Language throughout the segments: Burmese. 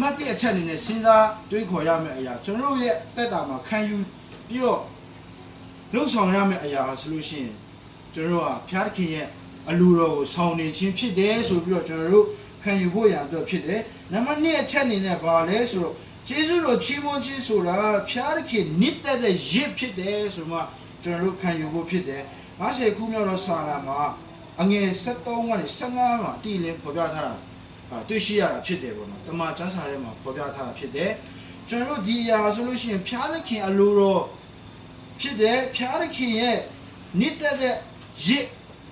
မတ်တဲ့အချက်အနေနဲ့စဉ်းစားတွေးခေါ်ရမယ့်အရာကျွန်တော်တို့ရဲ့တက်တာမှာခံယူပြီးတော့လှုပ်ဆောင်ရမယ့်အရာဆိုလို့ရှိရင်ကျွန်တော်တို့ကဖျားသခင်ရဲ့အလိုတော်ကိုဆောင်နေခြင်းဖြစ်တယ်ဆိုပြီးတော့ကျွန်တော်တို့ခံယူဖို့ရအတွက်ဖြစ်တယ်နံပါတ်2အချက်အနေနဲ့ဘာလဲဆိုတော့ကျေးဇူးတော်ချီးမွမ်းခြင်းဆိုတာဖျားသခင်နစ်သက်တဲ့ရစ်ဖြစ်တယ်ဆိုမှကျွန်တော်တို့ခံယူဖို့ဖြစ်တယ်50ခုမြောက်သောစာလမှာအငယ်73ကနေ15မှာအတိအလင်းဖော်ပြထားတာတွေ့ရှိရတာဖြစ်တယ်ပေါ့နော်တမန်ကျမ်းစာထဲမှာဖော်ပြထားတာဖြစ်တယ်ကျွန်တော်တို့ဒီအရာဆိုလို့ရှိရင်ဖျားသခင်အလိုတော်ဖြစ်တယ်ဖျားသခင်ရဲ့နစ်သက်တဲ့ရစ်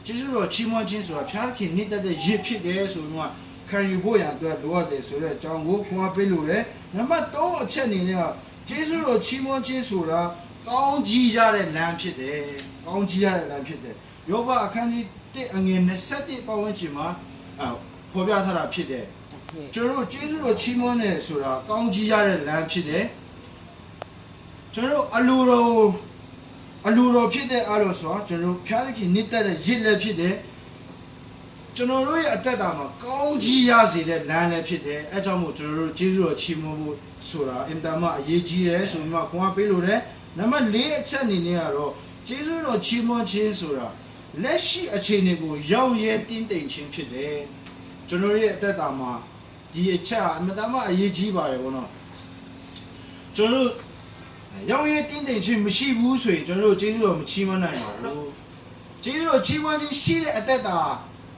ကျေးဇူးတော်ချီးမွမ်းခြင်းဆိုတာဖျားသခင်နစ်သက်တဲ့ရစ်ဖြစ်တယ်ဆိုတော့ခံယူဖို့ရအတွက်လိုအပ်တယ်ဆိုတဲ့အကြောင်းကိုခွန်အားပေးလို့ရတယ်နံပါတ်3အချက်အနေနဲ့ကျေးဇူးတော်ချီးမွမ်းခြင်းဆိုတာကောင်းကြီးရတဲ့လမ်းဖြစ်တယ်ကောင်းကြီးရတဲ့လမ်းဖြစ်တယ်ယောဘအခန်းကြီး1အငယ်21ပတ်ဝန်းကျင်မှာဖော်ပြထားတာဖြစ်တယ်ကျွန်တော်တို့ကျေးဇူးတော်ချီးမွမ်းတယ်ဆိုတာကောင်းကြီးရတဲ့လမ်းဖြစ်တယ်ကျွန်တော်တို့အလိုတော်ဖြစ်တဲ့အားလို့ဆိုတော့ကျွန်တော်ဖျားသခင်နစ်သက်တဲ့ရစ်လည်းဖြစ်တယ်ကျွန်တော်တို့ရဲ့အသက်တာမှာကောင်းကြီးရစေတဲ့လမ်းလည်းဖြစ်တယ်အဲကြောင့်မို့ကျွန်တော်တို့ကျေးဇူးတော်ချီးမွမ်းဖို့ဆိုတာအင်တာမအရေးကြီးတယ်ဆိုပြီးမှကိုယ်ကပေးလို့တယ်နံပါတ်4အချက်အနေနဲ့ကတော့ကျေးဇူးတော်ချီးမွမ်းခြင်းဆိုတာလက်ရှိအခြေအနေကိုရောက်ရဲတင်းတိမ်ခြင်းဖြစ်တယ်ကျွန်တော်ရဲ့အသက်တာမှာဒီအချက်အင်တာမအရေးကြီးပါတယ်ဘောနော်ကျွန်တော်တို့ရောက်ရဲတင်းတိမ်ခြင်းမရှိဘူးဆိုရင်ကျွန်တော်တို့ကျေးဇူးတော်မချီးမွမ်းနိုင်ပါဘူးကျေးဇူးတော်ချီးမွမ်းခြင်းရှိတဲ့အသက်တာ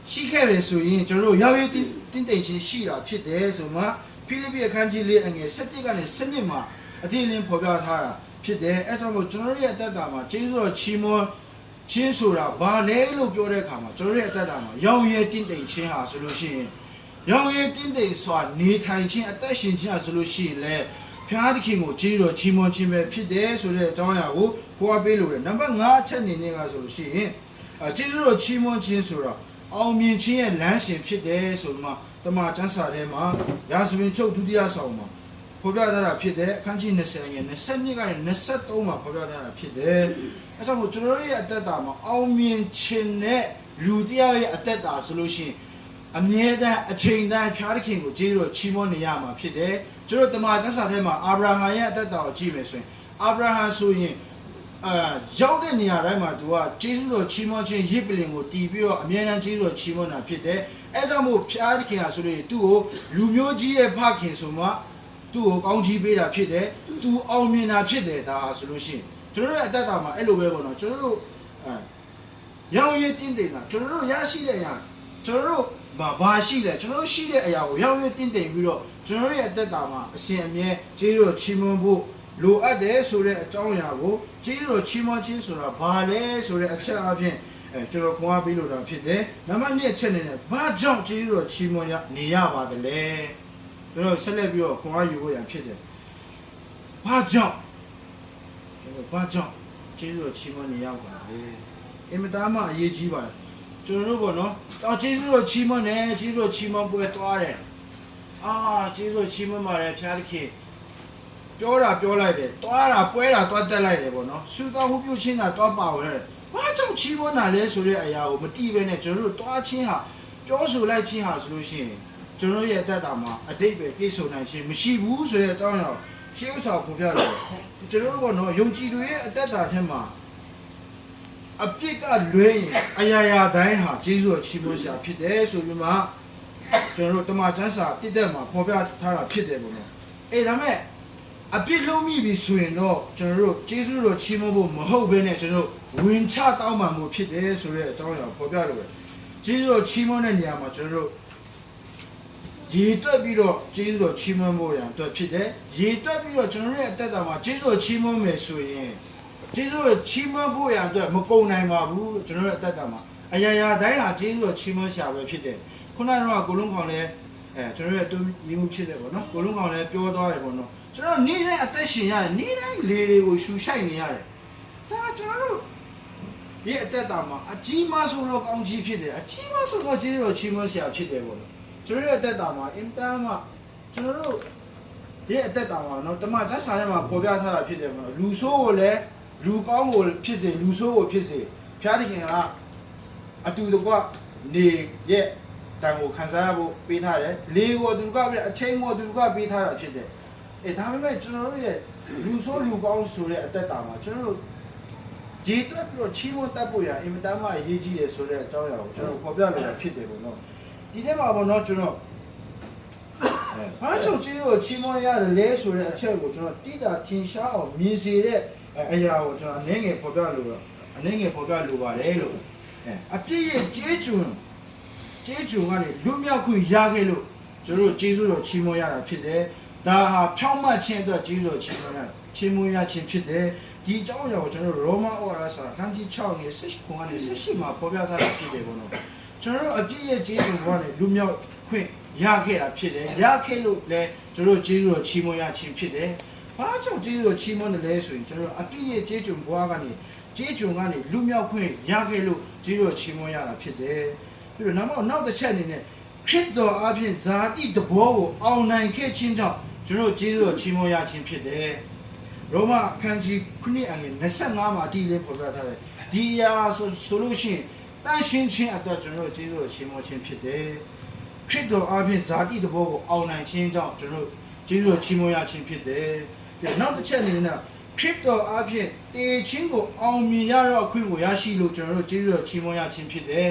ရှိခဲ့ပြီဆိုရင်ကျွန်တော်တို့ရောက်ရဲတင်းတိမ်ခြင်းရှိတာဖြစ်တယ်ဆိုမှဖိလိပ္ပိအခန်းကြီး4အငယ်17ကနေ17မှာအတိအလင်းဖော်ပြထားတာဖြစ်တယ်အဲကြောင့်မို့ကျွန်တော်ရဲ့အသက်တာမှာကျေးဇူးတော်ချီးမွမ်းခြင်းဆိုတာဘာလဲလို့ပြောတဲ့အခါမှာကျွန်တော်ရဲ့အသက်တာမှာရောက်ရဲတင်းတိမ်ခြင်းဟာဆိုလို့ရှိရင်ရောက်ရဲတင်းတိမ်စွာနေထိုင်ခြင်းအသက်ရှင်ခြင်းဟာဆိုလို့ရှိရင်လေဖျားသခင်ကိုကျေးဇူးတော်ချီးမွမ်းခြင်းပဲဖြစ်တယ်ဆိုတဲ့အကြောင်းအရာကိုဟောပေးလို့ရတယ်နံပါတ်5အချက်အနေနဲ့ကဆိုလို့ရှိရင်ကျေးဇူးတော်ချီးမွမ်းခြင်းဆိုတာအောင်မြင်ခြင်းရဲ့လမ်းစဉ်ဖြစ်တယ်ဆိုမှတမန်ကျမ်းစာထဲမှာရာဇဝင်ချုပ်ဒုတိယဆောင်မှာဖော်ပြထားတာဖြစ်တယ်အခန်းကြီး20ငယ်22ကနေ23မှာဖော်ပြထားတာဖြစ်တယ်အဲဒါမို့ကျွန်တော်ရဲ့အသက်တာမှာအောင်မြင်ခြင်းနဲ့လူတရားရဲ့အသက်တာဆိုလို့ရှိရင်အမြဲတမ်းအချိန်တိုင်းဖျားသခင်ကိုကျေးဇူးတော်ချီးမွမ်းနေရမှာဖြစ်တယ်ကျွန်တော်တမန်ကျမ်းစာထဲမှာအာဗြဟံရဲ့အသက်တာကိုကြည့်မယ်ဆိုရင်အာဗြဟံဆိုရင်ရောက်တဲ့နေရာတိုင်းမှာသူကကျေးဇူးတော်ချီးမွမ်းခြင်းရစ်ပလင်ကိုတည်ပြီးတော့အမြဲတမ်းကျေးဇူးတော်ချီးမွမ်းတာဖြစ်တယ်အဲကြောင့်မို့ဖျားသခင်ဟာဆိုလို့သူ့ကိုလူမျိုးကြီးရဲ့ဖခင်ဆိုမှသူ့ကိုကောင်းချီးပေးတာဖြစ်တယ်သူအောင်မြင်တာဖြစ်တယ်ဒါဆိုလို့ရှိရင်ကျွန်တော်တို့ရဲ့အသက်တာမှာအဲ့လိုပဲပေါ့နော်ကျွန်တော်တို့ရောင်ရည်တင်းတိမ်တာကျွန်တော်တို့ရရှိတဲ့အရာကျွန်တော်တို့ဘာရှိလဲကျွန်တော်တို့ရှိတဲ့အရာကိုရောင်ရည်တင်းတိမ်ပြီးတော့ကျွန်တော်တို့ရဲ့အသက်တာမှာအစဉ်အမြဲကျေးဇူးတော်ချီးမွမ်းဖို့လိုအပ်တယ်ဆိုတဲ့အကြောင်းအရာကိုကျေးဇူးတော်ချီးမွမ်းခြင်းဆိုတာဘာလဲဆိုတဲ့အချက်အပြင်ကျွန်တော်ခွန်အားပေးလို့တာဖြစ်တယ်နံပါတ်2အချက်နဲ့ဘာကြောင့်ကျေးဇူးတော်ချီးမွမ်းနေရပါတယ်လဲကျွန်တော်ဆက်လက်ပြီးတော့ခွန်အားယူဖို့ရဖြစ်တယ်ဘာကြောင့်ကျေးဇူးတော်ချီးမွမ်းနေရပါလဲအင်မတန်မှအရေးကြီးပါတယ်ကျွန်တော်တို့ပေါ့နော်ကျေးဇူးတော်ချီးမွမ်းတယ်ကျေးဇူးတော်ချီးမွမ်းပွဲသွားတယ်ကျေးဇူးတော်ချီးမွမ်းပါတယ်ဖျားသခင်ပြောလိုက်တယ်တွားတာပွဲတာတွားတက်လိုက်တယ်ပေါ့နော်ဆူတောင်းမှုပြုချင်းတာတွားပါဝင်တယ်ဘာကြောင့်ချီးမွမ်းတာလဲဆိုတဲ့အရာကိုမတိပဲနဲ့ကျွန်တော်တို့တွားချင်းဟာပြောဆိုလိုက်ချင်းဟာဆိုလို့ရှိရင်ကျွန်တော်ရဲ့အသက်တာမှာအတိတ်ပဲပြည့်စုံနိုင်ခြင်းမရှိဘူးဆိုတဲ့အကြောင်းအရာရှေးဥစွာဖော်ပြတယ်ကျွန်တော်တို့ကနော်ယုံကြည်သူရဲ့အသက်တာထဲမှာအပြစ်ကလွဲရင်အရာရာတိုင်းဟာကျေးဇူးတော်ချီးမွမ်းစရာဖြစ်တယ်ဆိုပြီးမှကျွန်တော်တို့တမန်ကျမ်းစာတိတက်မှာဖော်ပြထားတာဖြစ်တယ်ပေါ့နော်ဒါမဲ့အပြစ်လုံးမိပြီဆိုရင်တော့ကျွန်တော်တို့ကျေးဇူးတော်ချီးမွမ်းဖို့မဟုတ်ဘဲနဲ့ကျွန်တော်ဝင်ချတောင်းပန်မှုဖြစ်တယ်ဆိုတဲ့အကြောင်းအရာဖော်ပြလို့ပဲကျေးဇူးတော်ချီးမွမ်းတဲ့နေရာမှာကျွန်တော်တို့ရေတွက်ပြီးတော့ကျေးဇူးတော်ချီးမွမ်းဖို့ရန်အတွက်ဖြစ်တယ်ရေတွက်ပြီးတော့ကျွန်တော်ရဲ့အသက်တာမှာကျေးဇူးတော်ချီးမွမ်းမယ်ဆိုရင်ကျေးဇူးတော်ချီးမွမ်းဖို့ရန်အတွက်မကုန်နိုင်ပါဘူးကျွန်တော်ရဲ့အသက်တာမှာအရာရာတိုင်းဟာကျေးဇူးတော်ချီးမွမ်းရှာပဲဖြစ်တယ်ခုနကတော့ကိုလုံးခေါင်လည်းကျွန်တော်ရဲ့တူညီမှုဖြစ်တယ်ပေါ့နော်ကိုလုံးခေါင်လည်းပြောသွားတယ်ပေါ့နော်ကျွန်တော်နေ့တိုင်းအသက်ရှင်ရတယ်နေ့တိုင်းလေတွေကိုရှူရှိုက်နေရတယ်ဒါကျွန်တော်တို့ရဲ့အသက်တာမှာအကြီးမားဆုံးတော့ကောင်းကြီးဖြစ်တယ်အကြီးမားဆုံးတော့ကျေးဇူးတော်ချီးမွမ်းစရာဖြစ်တယ်ပေါ့နော်ကျွန်တော်ရဲ့အသက်တာမှာအင်တာမှာကျွန်တော်တို့ရဲ့အသက်တာမှာနော်တမန်ကျမ်းစာထဲမှာပေါ်ပြထားတာဖြစ်တယ်ပေါ့နော်လူဆိုးကိုလည်းလူကောင်းကိုဖြစ်စေလူဆိုးကိုဖြစ်စေဖျားသခင်ကအတူတကွနေရဲ့ဒ တန်ကိုခံစားရဖို့ပေးထားတယ်လေကိုသူကပြီးအချိန်ကိုသူကပေးထားတာဖြစ်တယ်ဒါပေမဲ့ကျွန်တော်တို့ရဲ့လူဆိုးလူကောင်းဆိုတဲ့အသက်တာမှာကျွန်တော်တို့ဒီတွက်ပြီးတော့ချီးမွမ်းတတ်ဖို့ရအင်မတန်မှအရေးကြီးတယ်ဆိုတဲ့အကြောင်းအရာကိုကျွန်တော်ပေါ်ပြလိုတာဖြစ်တယ်ပေါ့နော်ဒီထဲမှာပေါ့နော်ကျွန်တော်အားကြောင့်ကျေးဇူးကိုချီးမွမ်းရတယ်လဲဆိုတဲ့အချက်ကိုကျွန်တော်တိတာထင်ရှားအောင်မြင်စေတဲ့အရာကိုကျွန်တော်အနေငယ်ပေါ်ပြလိုတော့အနေငယ်ပေါ်ပြလိုပါတယ်လို့အပြည့်ရဲ့ကျေးဇူးကနေလူမြောက်ခွင့်ရခဲ့လို့ကျွန်တော်ကျေးဇူးတော်ချီးမွမ်းရတာဖြစ်တယ်ဒါဟာဖြောင်းမှတ်ခြင်းအတွက်ကျေးဇူးတော်ချီးမွမ်းရခြင်းဖြစ်တယ်ဒီအကြောင်းအရာကိုကျွန်တော်ရောမဩဝါဒစာခန်းကြီး6ငယ်19ကနေ18မှာပေါ်ပြထားတာဖြစ်တယ်ပေါ့နော်ကျွန်တော်အပြည့်ရဲ့ကျေးဇူးကနေလူမြောက်ခွင့်ရခဲ့တာဖြစ်တယ်ရခဲ့လို့လည်းကျွန်တော်ကျေးဇူးတော်ချီးမွမ်းရခြင်းဖြစ်တယ်ဘာကြောင့်ကျေးဇူးတော်ချီးမွမ်းတယ်လဲဆိုရင်ကျွန်တော်အပြည့်ရဲ့ကျေးဇူးဘွားကနေကျေးဇူးကနေလူမြောက်ခွင့်ရခဲ့လို့ကျေးဇူးတော်ချီးမွမ်းရတာဖြစ်တယ်ပြီးတော့နောက်တစ်ချက်အနေနဲ့ခရစ်တော်အပြင်ဇာတိတဘောကိုအောင်နိုင်ခဲ့ခြင်းကြောင့်ကျွန်တော်ကျေးဇူးတော်ချီးမွမ်းရခြင်းဖြစ်တယ်ရောမအခန်းကြီး9အငယ်25မှာအတိအလင်းဖော်ပြထားတယ်ဒီအရာဆိုလို့ရှိရင်တန်ရှင်းခြင်းအတွက်ကျွန်တော်ကျေးဇူးတော်ချီးမွမ်းခြင်းဖြစ်တယ်ခရစ်တော်အပြင်ဇာတိတဘောကိုအောင်နိုင်ခြင်းကြောင့်ကျွန်တော်ကျေးဇူးတော်ချီးမွမ်းရခြင်းဖြစ်တယ်ပြီးတော့နောက်တစ်ချက်အနေနဲ့ခရစ်တော်အပြင်တည်ခြင်းကိုအောင်မြင်ရတော့ခွင့်ကိုရရှိလို့ကျွန်တော်ကျေးဇူးတော်ချီးမွမ်းရခြင်းဖြစ်တယ်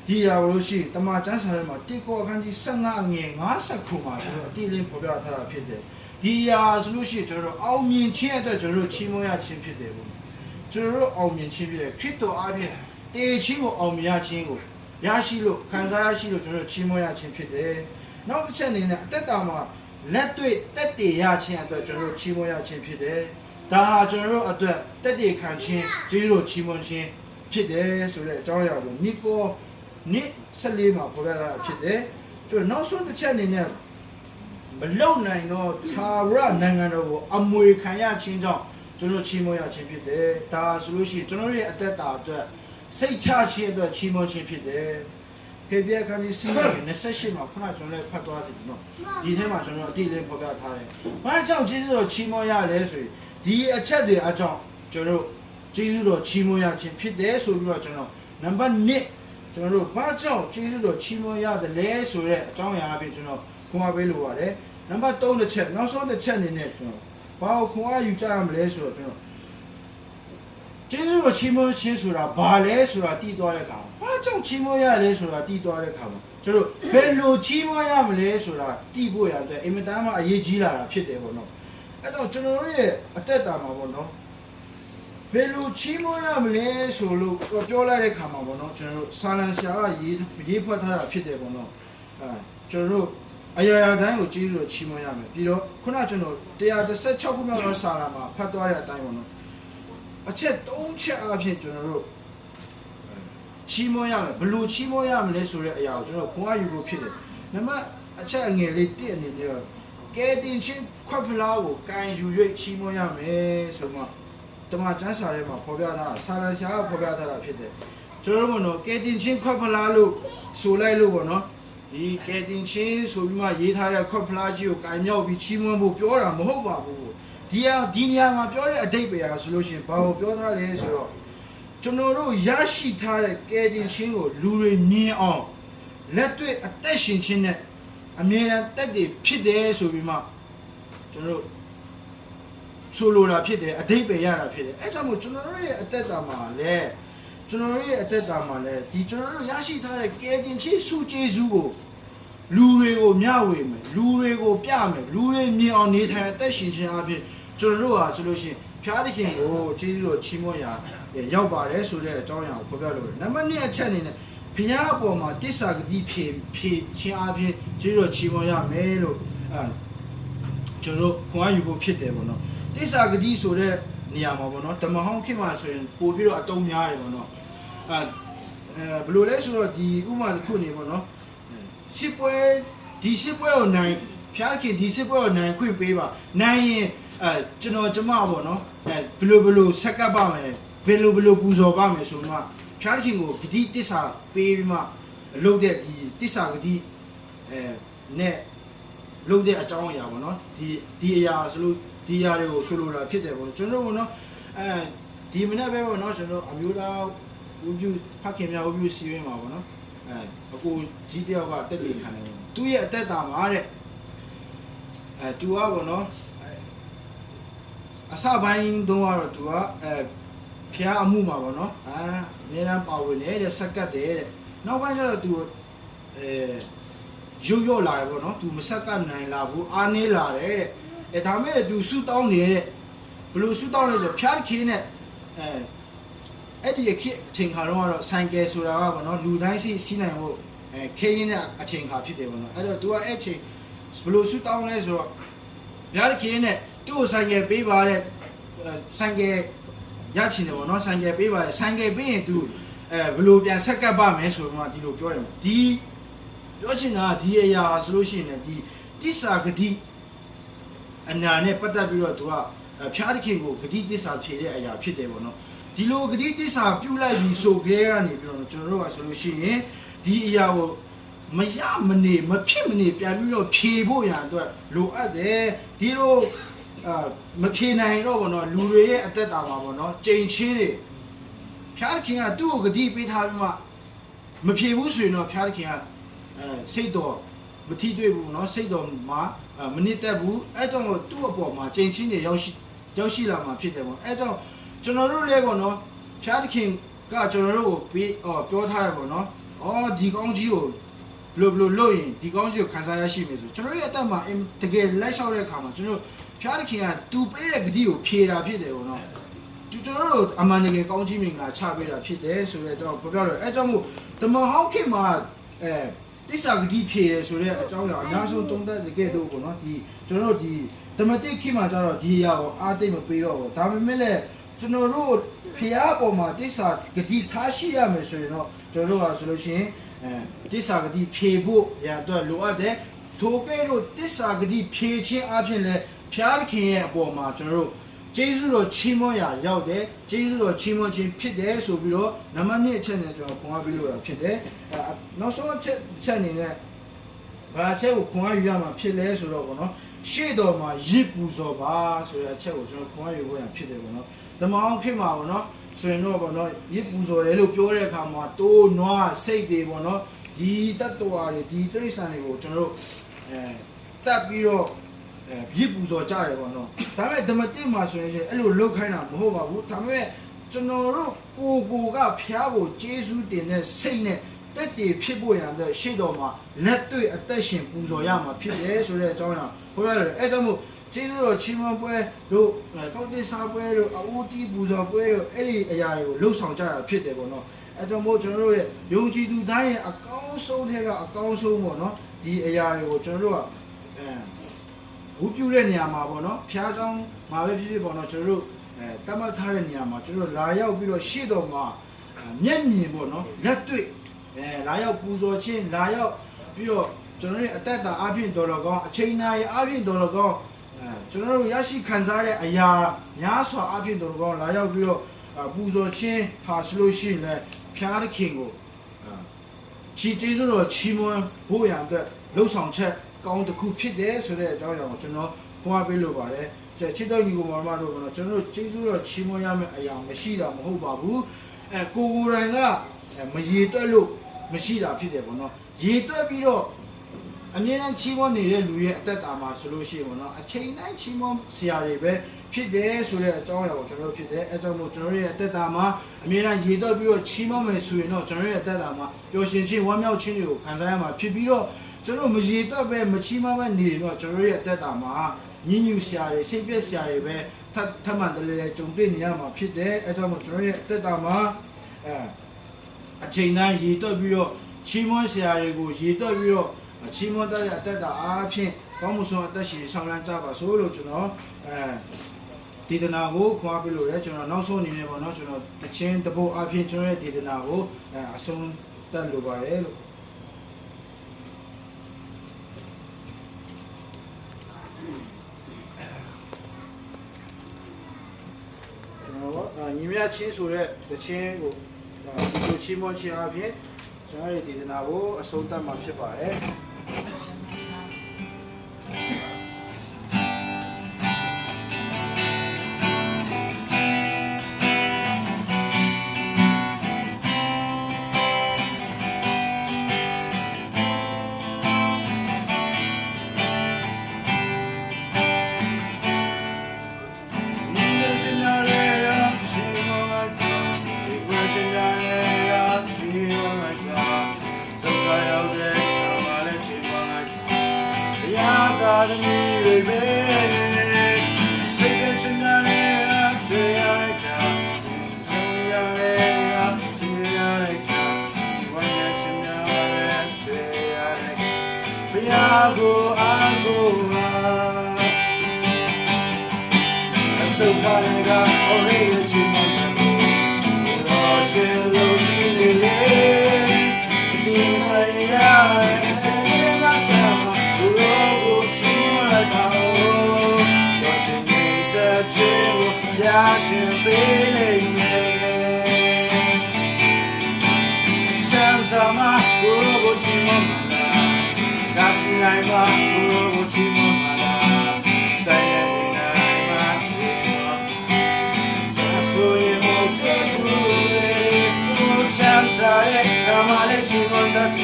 ဒီအရာလို့ရှိရင်တမန်ကျမ်းစာထဲမှာတိကောအခန်းကြီး15အငယ်59မှာကျွန်တော်အတိအလင်းဖော်ပြထားတာဖြစ်တယ်ဒီအရာဆိုလို့ရှိရင်ကျွန်တော်အောင်မြင်ခြင်းအတွက်ကျွန်တော်ချီးမွမ်းရခြင်းဖြစ်တယ်ပေါ့ကျွန်တော်အောင်မြင်ခြင်းဖြစ်တယ်ခရစ်တော်အပြင်တည်ခြင်းကိုအောင်မြင်ရခြင်းကိုရရှိလို့ခံစားရရှိလို့ကျွန်တော်ချီးမွမ်းရခြင်းဖြစ်တယ်နောက်တစ်ချက်အနေနဲ့အသက်တာမှာလက်တွေ့တက်တည်ရခြင်းအတွက်ကျွန်တော်ချီးမွမ်းရခြင်းဖြစ်တယ်ဒါဟာကျွန်တော်အတွက်တက်တည်ခံခြင်းကျေးဇူးတော်ချီးမွမ်းခြင်းဖြစ်တယ်ဆိုတဲ့အကြောင်းအရာကိုနိကောနေ့14မှာပေါ်ပြတာဖြစ်တယ်ကျွန်တော်နောက်ဆုံးတစ်ချက်အနေနဲ့မလုံနိုင်တော့သာရနိုင်ငံတော်ကိုအမွေခံရခြင်းကြောင့်ကျွန်တော်ချီးမွမ်းရခြင်းဖြစ်တယ်ဒါဆိုလို့ရှိရင်ကျွန်တော်ရဲ့အသက်တာအတွက်စိတ်ချခြင်းအတွက်ချီးမွမ်းခြင်းဖြစ်တယ်ဟေဘရဲခန်းကြီး28မှာခုနကျွန်တော်လည်းဖတ်သွားပြီနော်ဒီထဲမှာကျွန်တော်အတိအလင်းဖော်ပြထားတယ်ဘာကြောင့်ကျေးဇူးတော်ချီးမွမ်းရလဲဆိုရင်ဒီအချက်တွေအကြောင်းကျွန်တော်ကျေးဇူးတော်ချီးမွမ်းရခြင်းဖြစ်တယ်ဆိုပြီးတော့ကျွန်တော်နံပါတ်1ကျွန်တော်တို့ဘာကြောင့်ကျေးဇူးတော်ချီးမွမ်းရတယ်လဲဆိုတဲ့အကြောင်းအရာအပြင်ကျွန်တော်ခွန်အားပေးလိုပါတယ်နံပါတ်3တစ်ချက်နောက်ဆုံးတစ်ချက်အနေနဲ့ကျွန်တော်ဘာကိုခွန်အားယူကြရမလဲဆိုတော့ကျွန်တော်ကျေးဇူးတော်ချီးမွမ်းခြင်းဆိုတာဘာလဲဆိုတာတည်သွားတဲ့အခါဘာကြောင့်ချီးမွမ်းရလဲဆိုတာတည်သွားတဲ့အခါမှာကျွန်တော်ဘယ်လိုချီးမွမ်းရမလဲဆိုတာတည်ဖို့ရတဲ့အင်မတန်မှအရေးကြီးလာတာဖြစ်တယ်ပေါ့နော်အဲ့တော့ကျွန်တော်တို့ရဲ့အသက်တာမှာပေါ့နော်ဘယ်လိုချီးမွမ်းရမလဲဆိုလို့ပြောလိုက်တဲ့ခါမှာပေါ့နော်ကျွန်တော်တို့စာလံဆရာကရေးဖွက်ထားတာဖြစ်တယ်ပေါ့နော်ကျွန်တော်တို့အရာရာတိုင်းကိုကျေးဇူးတော်ချီးမွမ်းရမယ်ပြီးတော့ခုနကျွန်တော်116ခုမြောက်သောစာလံမှာဖတ်သွားတဲ့အတိုင်းပေါ့နော်အချက်3ချက်အဖြစ်ကျွန်တော်တို့ချီးမွမ်းရမယ်ဘယ်လိုချီးမွမ်းရမလဲဆိုတဲ့အရာကိုကျွန်တော်ခွန်အားယူဖို့ဖြစ်တယ်နံပါတ်အချက်အငယ်လေး1အနေနဲ့ကဲတင်ချင်းခွက်ဖလားကိုကန်ယူ၍ချီးမွမ်းရမယ်ဆိုမှတမန်ကျမ်းစာထဲမှာဖော်ပြထားစာလံဆရာကဖော်ပြထားတာဖြစ်တယ်ကျွန်တော်တို့ကတော့ကဲတင်ချင်းခွက်ဖလားလို့ဆိုလိုက်လို့ပေါ့နော်ဒီကဲတင်ချင်းဆိုပြီးမှရေးထားတဲ့ခွက်ဖလားကြီးကိုကန်မြောက်ပြီးချီးမွမ်းဖို့ပြောတာမဟုတ်ပါဘူးဒီနေရာမှာပြောတဲ့အဓိပ္ပာယ်ဆိုလို့ရှိရင်ဘာကိုပြောထားလဲဆိုတော့ကျွန်တော်တို့ရရှိထားတဲ့ကဲတင်ချင်းကိုလူတွေမြင်အောင်လက်တွေ့အသက်ရှင်ခြင်းနဲ့အမြဲတမ်းတက်တည်ဖြစ်တယ်ဆိုပြီးမှကျွန်တော်တို့ဆိုလိုတာဖြစ်တယ်အဓိပ္ပာယ်ရတာဖြစ်တယ်အဲကြောင့်မို့ကျွန်တော်တို့ရဲ့အသက်တာမှာလည်းကျွန်တော်တို့ရဲ့အသက်တာမှာလည်းဒီကျွန်တော်တို့ရရှိထားတဲ့ကဲတင်ချင်းစုကျေးဇူးကိုလူတွေကိုမျှဝေမယ်လူတွေကိုပြမယ်လူတွေမြင်အောင်နေထိုင်အသက်ရှင်ခြင်းအပြင်ကျွန်တော်တို့ဟာဆိုလို့ရှိရင်ဖျားသခင်ကိုကျေးဇူးတော်ချီးမွမ်းရာရောက်ပါတယ်ဆိုတဲ့အကြောင်းအရာကိုဖော်ပြလိုတယ်နံပါတ်2အချက်အနေနဲ့ဘုရားအပေါ်မှာတစ္ဆာဂတိဖြည့်ခြင်းအပြင်ကျေးဇူးတော်ချီးမွမ်းရမယ်လို့ကျွန်တော်တို့ခွန်အားယူဖို့ဖြစ်တယ်ပေါ့နော်တစ္ဆာဂတိဆိုတဲ့နေရာမှာပေါ့နော်ဓမ္မဟောင်းခေတ်မှာဆိုရင်ပို့ပြီးတော့အတုံးများတယ်ပေါ့နော်ဘယ်လိုလဲဆိုတော့ဒီဥမာတစ်ခုနေပေါ့နော်စစ်ပွဲကိုနိုင်ဖျားခင်ဒီစစ်ပွဲကိုနိုင်ခွင့်ပေးပါနိုင်ရင်ကျွန်တော်ကျမပေါ့နော်ဘယ်လိုဆက်ကပ်ပါမယ်ဘယ်လိုပူဇော်ပါမယ်ဆိုတော့ဖျားခင်ကိုဂတိတစ္ဆာပေးပြီးမှလုပ်တဲ့ဒီတစ္ဆာဂတိနဲ့လုပ်တဲ့အကြောင်းအရာပေါ့နော်ဒီအရာဆိုလို့ဒီအရာတွေကိုဆိုလိုတာဖြစ်တယ်ပေါ့နော်ကျွန်တော်ပေါ့နော်ဒီမနေ့ပဲပေါ့နော်ကျွန်တော်အမျိုးသားဝပြုဖခင်များဝပြုစီးရင်းမှာပေါ့နော် အခုကြီးတယောက်ကတက်တယ်ခံတယ်ပေါ့သူရဲ့အသက်တာမှာတဲ့သူကပေါ့နော်အစပိုင်းတုန်းကတော့သူကဖျားအမှုမှာပေါ့နော်အများအားပါဝင်နေတဲ့စက်ကတ်တယ်တဲ့နောက်ပိုင်းကျတော့သူရုပ်လာတယ်ပေါ့နော်သူမဆက်ကနိုင်လာဘူးအားနေလာတယ်တဲ့ဒါမဲ့သူဆူတောင်းနေတဲ့ဘလို့ဆူတောင်းလဲဆိုဖျားတစ်ခင်းနဲ့အဲ့ဒီအခအချိန်ခါတော့ကတော့ဆိုင်ကယ်ဆိုတာကပေါ့နော်လူတိုင်းစီးနိုင်ဖို့ခဲရင်းနဲ့အချိန်ခါဖြစ်တယ်ပေါ့နော်အဲ့တော့သူကအဲ့အချိန်ဘလို့ဆူတောင်းလဲဆိုတော့ဖျားတစ်ခင်းနဲ့သူ့ကိုဆိုင်ကယ်ပေးပါတဲ့ဆိုင်ကယ်ရချင်တယ်ပေါ့နော်ဆိုင်ကယ်ပေးပါတယ်ဆိုင်ကယ်ပေးရင်သူဘလို့ပြန်ဆက်ကပ်ပါမယ်ဆိုတော့ဒီလိုပြောတယ်ဒီပြောချင်တာဒီအရာဆိုလို့ရှိရင်ဒီတိစ္ဆာဂတိအနာနဲ့ပတ်သက်ပြီးတော့သူကဖျားတစ်ခင်ကိုဂတိတိစ္ဆာဖြေတဲ့အရာဖြစ်တယ်ပေါ့နော်ဒီလိုဂတိတိစ္ဆာပြုလိုက်ပြီးဆိုကြဲကနေပြီးတော့ကျွန်တော်တို့ကဆိုလို့ရှိရင်ဒီအရာကိုမရမနေမဖြစ်မနေပြန်ပြီးတော့ဖြေဖို့ရန်အတွက်လိုအပ်တယ်ဒီလိုမဖြေနိုင်တော့ဘောနော်လူတွေရဲ့အသက်တာမှာဘောနော်ကြိမ်ချင်းတွေဖျားခင်ကသူ့ကိုဂတိပေးထားပြီးမှမဖြေဘူးဆိုရင်တော့ဖျားခင်ကစိတ်တော်မထီးတွေ့ဘူးနော်စိတ်တော်မှာမနစ်သက်ဘူးအဲကြောင့်သူ့အပေါ်မှာကြိမ်ချင်းတွေရောက်ရှိလာမှာဖြစ်တယ်ပေါ့အဲကြောင့်ကျွန်တော်တို့လည်းပေါ့နော်ဖျားခင်ကကျွန်တော်တို့ကိုပြောထားရပေါ့နော်ဒီကောင်းကြီးကိုဘလို့လို့ရင်ဒီကောင်းကြီးကိုခံစားရရှိမယ်ဆိုကျွန်တော်တို့ရဲ့အသက်မှာတကယ်လိုက်လျှောက်တဲ့အခါမှာကျွန်တော်ဖျားခင်ကတူပေးတဲ့ဂတိကိုဖြေတာဖြစ်တယ်ပေါ့နော်ကျွန်တော်တို့အမှန်တကယ်ကောင်းကြီးမင်္ဂလာချပေးတာဖြစ်တယ်ဆိုတဲ့အကြောင်းပြောပြတော့အဲကြောင့်မို့ဓမ္မဟောင်းခင်မှာတိစ္ဆာဂတိဖြေတယ်ဆိုတဲ့အကြောင်းအရာအများဆုံးသုံးသပ်တကယ်တော့ပေါ့နော်ဒီကျွန်တော်တို့ဒီဓမ္မတိခင်မှာကျတော့ဒီအရာကိုအားသိမပေးတော့ဘူးဒါပေမဲ့လည်းကျွန်တော်တို့ဖျားပေါ်မှာတိစ္ဆာဂတိထားရှိရမယ်ဆိုရင်တော့ကျွန်တော်တို့ကဆိုလို့ရှိရင်တိစ္ဆာဂတိဖြေဖို့ရတော့လိုအပ်တယ်ထိုကဲ့သို့တိစ္ဆာဂတိဖြေခြင်းအပြင်လည်းဖျားခင်ရဲ့အပေါ်မှာကျွန်တော်တို့ကျေးဇူးတော်ချီးမွမ်းရာရောက်တယ်ကျေးဇူးတော်ချီးမွမ်းခြင်းဖြစ်တယ်ဆိုပြီးတော့နံပါတ်1အချက်နဲ့ကျွန်တော်ခွန်အားပေးလို့ရဖြစ်တယ်နောက်ဆုံးအချက်အနေနဲ့ဘာအချက်ကိုခွန်အားယူရမှာဖြစ်လဲဆိုတော့ဗောနော်ရှေ့တော်မှာရစ်ပူဇော်ပါဆိုတဲ့အချက်ကိုကျွန်တော်ခွန်အားယူဖို့ရဖြစ်တယ်ဗောနော်ဓမ္မအောင်ဖြစ်မှာဗောနော်ဆိုရင်တော့ဗောနော်ရစ်ပူဇော်တယ်လို့ပြောတဲ့အခါမှာတိုးနွားစိတ်တွေဗောနော်ဒီတတ္တဝါတွေဒီတိရစ္ဆာန်တွေကိုကျွန်တော်တို့တက်ပြီးတော့ရစ်ပူဇော်ကြတယ်ပေါ့နော်ဒါပေမဲ့ဓမ္မတိမှာဆိုရင်အဲ့လိုလောက်ခိုင်းတာမဟုတ်ပါဘူးဒါပေမဲ့ကျွန်တော်တို့ကိုကဖျားကိုကျေးဇူးတင်တဲ့စိတ်နဲ့တက်တည်ဖြစ်ဖို့ရန်အတွက်ရှေ့တော်မှာလက်တွေ့အသက်ရှင်ပူဇော်ရမှာဖြစ်တယ်ဆိုတဲ့အကြောင်းအရာဟောရတယ်အဲ့ကြောင့်မို့ကျေးဇူးတော်ချီးမွမ်းပွဲတို့ကောင်းတဲ့စားပွဲတို့အဦးတီးပူဇော်ပွဲတို့အဲ့ဒီအရာတွေကိုလှုပ်ဆောင်ကြတာဖြစ်တယ်ပေါ့နော်အဲ့ကြောင့်မို့ကျွန်တော်တို့ရဲ့ယုံကြည်သူတိုင်းရဲ့အကောင်းဆုံးထဲကအကောင်းဆုံးပေါ့နော်ဒီအရာတွေကိုကျွန်တော်တို့ကဝူပြူတဲ့နေရာမှာပေါ့နော်ဖျားเจ้าမှာပဲဖြစ်ဖြစ်ပေါ့နော်ကျွန်တော်တို့တတ်မှတ်ထားတဲ့နေရာမှာကျွန်တော်တို့လာရောက်ပြီးတော့ရှေ့တော်မှာမျက်မြင်ပေါ့နော်လက်တွေ့လာရောက်ပူဇော်ခြင်းလာရောက်ပြီးတော့ကျွန်တော်တို့အသက်တာအပြင်တော်တော်ကောင်းအချိန်နာရီအပြင်တော်တော်ကောင်းကျွန်တော်တို့ရရှိခံစားတဲ့အရာများစွာအပြင်တော်တော်ကောင်းလာရောက်ပြီးတော့ပူဇော်ခြင်းပါဆလို့ရှိရင်လည်းဖျားတဲ့ခင်ကိုချီကျေးဇူးတော်ချီးမွမ်းဖို့ရန်အတွက်လှုပ်ဆောင်ချက်ကောင်းတစ်ခုဖြစ်တယ်ဆိုတဲ့အကြောင်းအရာကိုကျွန်တော်ခွာပေးလို့ပါတယ်ချစ်တော်ညီကိုမောင်မတို့ကတော့ကျွန်တော်တို့ကျေးဇူးတော်ချီးမွမ်းရမယ့်အရာမရှိတာမဟုတ်ပါဘူးကိုယ်တိုင်ကမရေတွက်လို့မရှိတာဖြစ်တယ်ပေါ့နော်ရေတွက်ပြီးတော့အမြဲတမ်းချီးမွမ်းနေတဲ့လူရဲ့အသက်တာမှာဆိုလို့ရှိရင်ပေါ့နော်အချိန်တိုင်းချီးမွမ်းဆရာတွေပဲဖြစ်တယ်ဆိုတဲ့အကြောင်းအရာကိုကျွန်တော်တို့ဖြစ်တယ်အဲကြောင့်မို့ကျွန်တော်တို့ရဲ့အသက်တာမှာအမြဲတမ်းရေတွက်ပြီးတော့ချီးမွမ်းမယ်ဆိုရင်တော့ကျွန်တော်ရဲ့အသက်တာမှာပျော်ရွှင်ခြင်းဝမ်းမြောက်ခြင်းတွေကိုခံစားရမှာဖြစ်ပြီးတော့ကျွန်တော်မရေတွက်ပဲမချီးမွမ်းပဲနေတော့ကျွန်တော်ရဲ့အသက်တာမှာညဉ့်ညူဆရာတွေစိတ်ပြည့်ဆရာတွေပဲထပ်မှန်တယ်လေကြုံတွေ့နေရမှာဖြစ်တယ်အဲကြောင့်မို့ကျွန်တော်ရဲ့အသက်တာမှာအချိန်တိုင်းရေတွက်ပြီးတော့ချီးမွမ်းဆရာတွေကိုရေတွက်ပြီးတော့ချီးမွမ်းတဲ့အသက်တာအားဖြင့်ကောင်းမှုဆုံးအသက်ရှင်ဆောင်လန်းကြပါစို့လို့ကျွန်တော်ဒေသနာကိုခွာပြလို့ရတယ်ကျွန်တော်နောက်ဆုံးအနေနဲ့ပေါ့နော်ကျွန်တော်တခြင်းတပုတ်အားဖြင့်ကျွန်တော်ရဲ့ဒေသနာကိုအဆုံးသတ်လိုပါတယ်လို့ညီမချင်းဆိုတဲ့တခြင်းကိုဒီချီးမွမ်းခြင်းအပြင်ကျွန်တော်ရဲ့ဒေသနာကိုအဆုံးသတ်မှာဖြစ်ပါတယ်的你违背，随便去哪里啊，最爱看，重要的啊，最爱看，万年奇妙的最爱看，不要过啊过啊，走开那个欧黑的寂寞山路，我陷入心里面，你怎样？压线被雷鸣，想找吗？不过寂寞吗啦？那是爱吗？不过寂寞吗啦？在眼里的爱吗？寂寞，在所有梦中不累，不想再他妈的寂寞在住，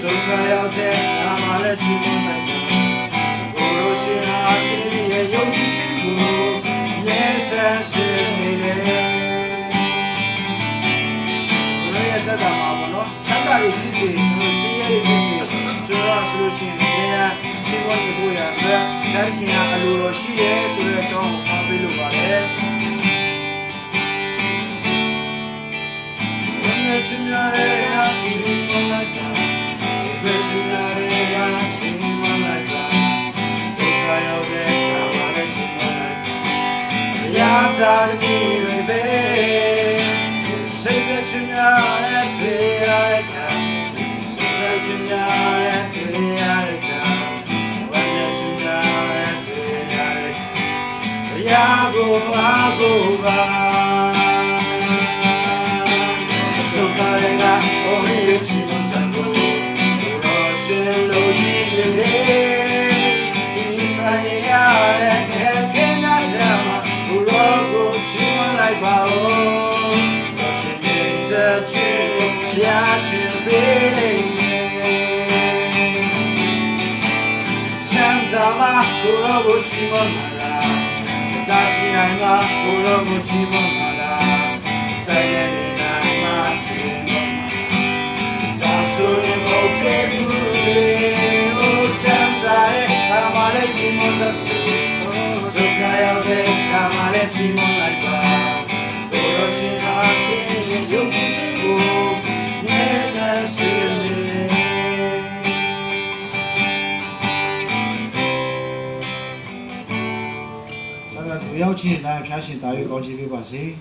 总该要的他妈的寂寞在住，不如心啊，你也有几辛苦。山是你的，我也在打麻将咯，强大的意志，事业的意志，主要是路线，哎，情况是不一样的，但是看啊，路路西的，所以叫我旁边路过来。我们奇妙的呀，情况来看，是最奇妙的呀，情况来看，最快有的，他妈的情况来看。压榨的你违背，随便去哪里最爱看，随便去哪里最爱看，万年去哪里最爱看，压过啊过吧，走开那个我们的寂寞山路，我陷入心里面，你三年呀天天那家。不若过寂寞来把我，我是你的寂寞，压线被雷鸣。想找吗？不若过寂寞嘛啦，大心爱吗？不若过寂寞嘛啦，在眼里爱吗？寂寞嘛，在所有梦最不离，我想在他妈的寂寞的住。总该要给他妈的寂寞来吧，多少心啊，今夜有几辛苦，夜深是你。大家不要紧，大家偏心大于高级别吧，谁？